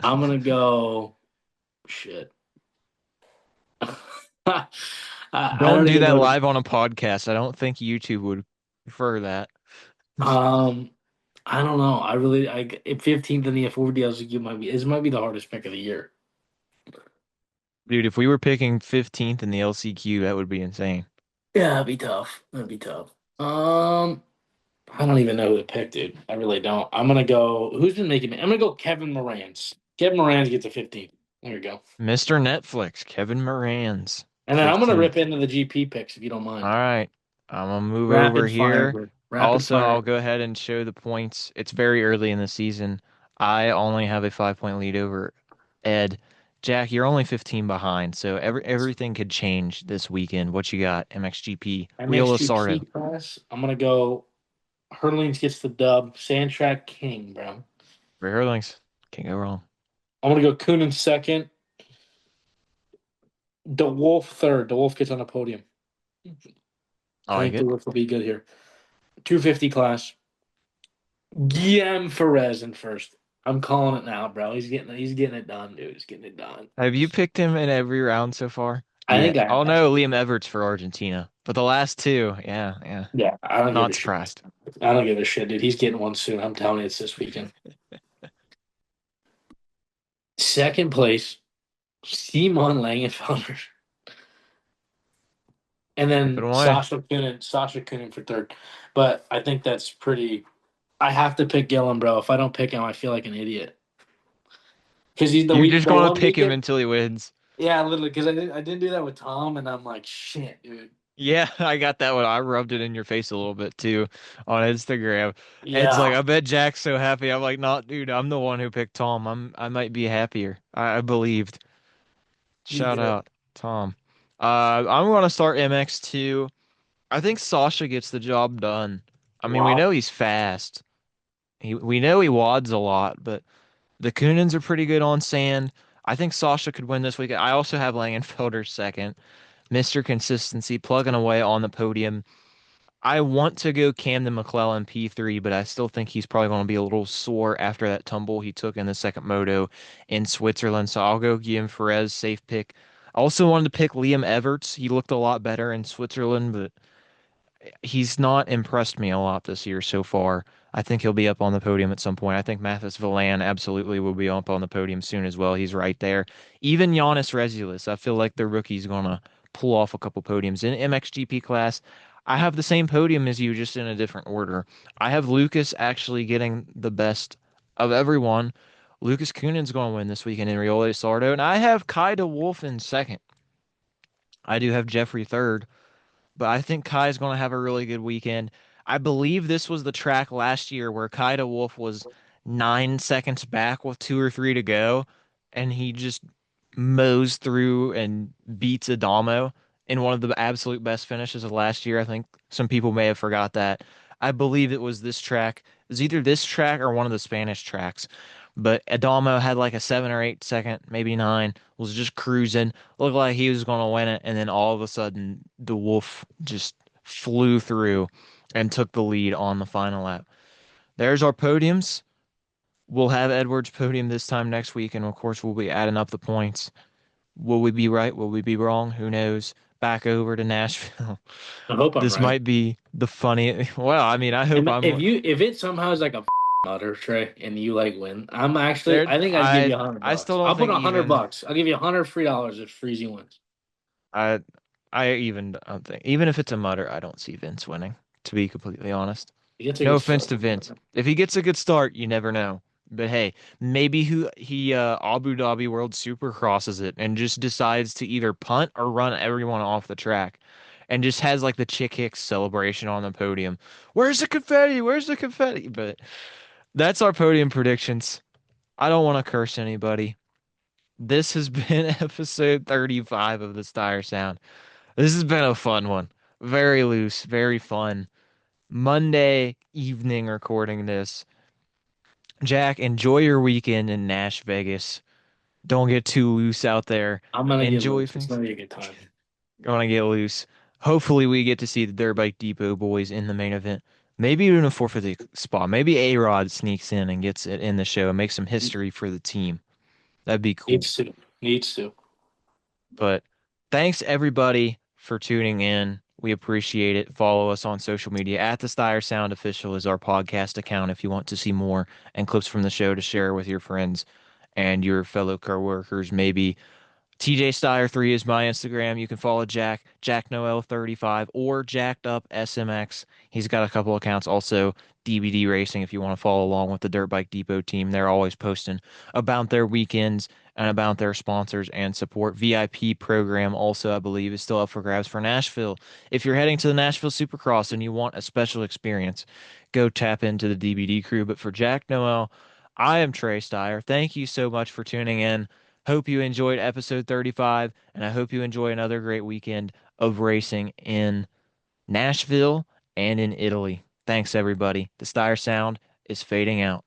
gonna go. Shit. I Don't don't do even that know. live on a podcast. I don't think YouTube would prefer that. Um, I don't know. I really, I 15th in the F40. I was like, you might be. This might be the hardest pick of the year. Dude, if we were picking 15th in the LCQ, that would be insane. Yeah, that'd be tough. That'd be tough. I don't even know who to pick, dude. I really don't. I'm gonna go. Who's been making me? I'm gonna go Kevin Morans. Kevin Morans gets a 15. There you go. Mr. Netflix, Kevin Moran's And then I'm gonna rip 15th. into the GP picks if you don't All mind. right. I'm gonna move over Rapid fire, here. bro. Rapid Also, fire. I'll go ahead and show the points. It's very early in the season. I only have a 5 point lead over Ed. Jack, you're only 15 behind, so everything could change this weekend. What you got? MXGP, Riola MXGP Sardo. class. I'm gonna go. Hurlings gets the dub. Sandtrack King, bro. For Hurlings. Can't go wrong. I'm gonna go Coonan second. DeWolf third. DeWolf gets on the podium. I I like think it. DeWolf will be good here. 250 class. Guillaume Ferez in first. I'm calling it now, bro. He's getting it done, dude. He's getting it done. Have you picked him in every round so far? I Yeah. think I Oh have. no, Liam Everts for Argentina. But the last two, yeah, yeah. Yeah, I don't give Not a shit. surprised. I don't give a shit, dude. He's getting one soon. I'm telling you, it's this weekend. Second place, Simon Langenfelder, and Pick it then away. Sasha Kunin for third. But I think that's pretty. I have to pick Gillen, bro. If I don't pick him, I feel like an idiot. Because he's You're just the gonna one pick him weekend. until he wins. Yeah, literally. Because I didn't do that with Tom, and I'm like, shit, dude. Yeah, I got that one. I rubbed it in your face a little bit too on Instagram. Ed's like, Yeah, I bet Jack's so happy. I'm like, not, dude, I'm the one who picked Tom. I might be happier. I believed. me Shout too. out, Tom. I'm gonna start MX2. I think Sasha gets the job done. I mean, we know Wow. he's fast. We know he wads a lot, but the Coonans are pretty good on sand. I think Sasha could win this weekend. I also have Langenfelder second. Mr. Consistency plugging away on the podium. I want to go Camden McClellan P3, but I still think he's probably going to be a little sore after that tumble he took in the second moto in Switzerland. So I'll go Guillaume Perez, safe pick. I also wanted to pick Liam Everts. He looked a lot better in Switzerland, but he's not impressed me a lot this year so far. I think he'll be up on the podium at some point. I think Mathis Villan absolutely will be up on the podium soon as well. He's right there. Even Giannis Rezulus, I feel like the rookie's gonna pull off a couple podiums in MXGP class. I have the same podium as you, just in a different order. I have Lucas actually getting the best of everyone. Lucas Coonan's going to win this weekend in Riola Sardo, and I have Kai Wolf in second. I do have Jeffrey third, but I think Kai's going to have a really good weekend. I believe this was the track last year where Kaida Wolf was 9 seconds back with two or three to go, and he just mows through and beats Adamo in one of the absolute best finishes of last year. I think some people may have forgot that. I believe it was this track. It was either this track or one of the Spanish tracks. But Adamo had like a 7 or 8 second, maybe nine, was just cruising, looked like he was going to win it, and then all of a sudden the Wolf just flew through and took the lead on the final lap. There's our podiums. We'll have Edwards' podium this time next week, and of course we'll be adding up the points. Will we be right? Will we be wrong? Who knows? Back over to Nashville. I hope I'm This right. might be the funny. Well, I mean, I hope And I'm. if it somehow is like a Mutter, Trey, and you like win. I'm actually, There, I think I'd give you a hundred I still bucks. don't I'll put think even $100. I'll give you $100 free if Freezy wins. I I even don't think even if it's a mutter, I don't see Vince winning, to be completely honest. He gets a No good offense start. to Vince. If he gets a good start, you never know. But hey, maybe who he Abu Dhabi World Supercrosses it and just decides to either punt or run everyone off the track and just has like the Chick Hicks celebration on the podium. Where's the confetti? Where's the confetti? But that's our podium predictions. I don't want to curse anybody. This has been episode 35 of the Stire Sound. This has been a fun one. Very loose, very fun. Monday evening recording this. Jack, enjoy your weekend in Nash Vegas. Don't get too loose out there. I'm gonna get Enjoy loose. It's things. gonna be a good time. Gonna get loose. Hopefully, we get to see the Dirt Bike Depot boys in the main event. Maybe even a 450 spot. Maybe A-Rod sneaks in and gets it in the show and makes some history for the team. That'd be cool. Needs to. Needs to. But thanks everybody for tuning in. We appreciate it. Follow us on social media at the Stire Sound Official is our podcast account if you want to see more and clips from the show to share with your friends and your fellow coworkers. Maybe TJ Steyer 3 is my Instagram. You can follow Jack Noel 35 or Jacked Up SMX. He's got a couple accounts. Also, DBD Racing if you want to follow along with the Dirt Bike Depot team. They're always posting about their weekends and about their sponsors and support. VIP program also, I believe, is still up for grabs for Nashville. If you're heading to the Nashville Supercross and you want a special experience, go tap into the DBD crew. But for Jack Noel, I am Trey Steyer. Thank you so much for tuning in. Hope you enjoyed episode 35, and I hope you enjoy another great weekend of racing in Nashville and in Italy. Thanks, everybody. The Stire Sound is fading out.